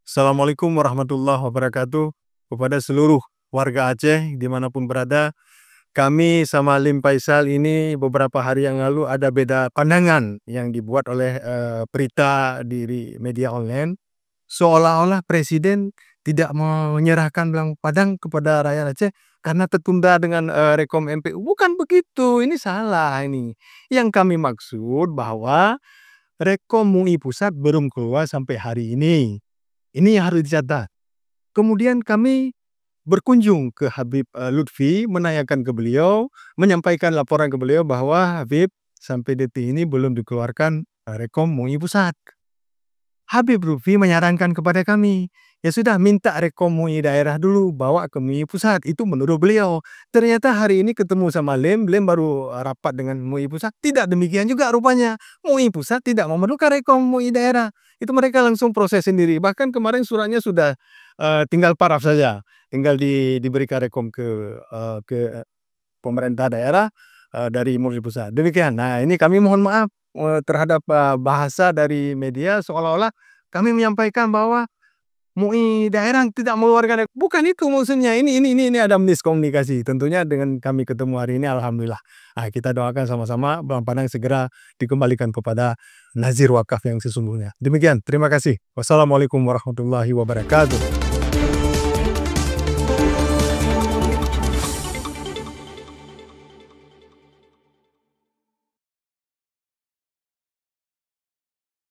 Assalamualaikum warahmatullahi wabarakatuh. Kepada seluruh warga Aceh dimanapun berada, kami sama Lim Faisal ini beberapa hari yang lalu ada beda pandangan yang dibuat oleh berita di media online. Seolah-olah Presiden tidak menyerahkan Belang Padang kepada rakyat Aceh karena tertunda dengan Rekom MPU. Bukan begitu, ini salah ini. Yang kami maksud bahwa Rekom MUI Pusat belum keluar sampai hari ini. Ini yang harus dicatat. Kemudian kami berkunjung ke Habib Lutfi, menanyakan ke beliau, menyampaikan laporan ke beliau bahwa Habib sampai detik ini belum dikeluarkan Rekom MUI Pusat. Habib Lutfi menyarankan kepada kami, ya sudah minta Rekom MUI daerah dulu, bawa ke MUI Pusat. Itu menurut beliau. Ternyata hari ini ketemu sama Lem baru rapat dengan MUI Pusat. Tidak demikian juga rupanya. MUI Pusat tidak memerlukan Rekom MUI daerah. Itu mereka langsung proses sendiri. Bahkan kemarin suratnya sudah tinggal paraf saja. Tinggal diberikan Rekom ke pemerintah daerah dari MUI Pusat. Demikian. Nah, ini kami mohon maaf terhadap bahasa dari media seolah-olah kami menyampaikan bahwa MUI daerah tidak mengeluarkan. Bukan itu maksudnya. Ini ada miskomunikasi. Tentunya dengan kami ketemu hari ini alhamdulillah. Nah, kita doakan sama-sama Belang Padang segera dikembalikan kepada nazir wakaf yang sesungguhnya. Demikian, terima kasih. Wassalamualaikum warahmatullahi wabarakatuh.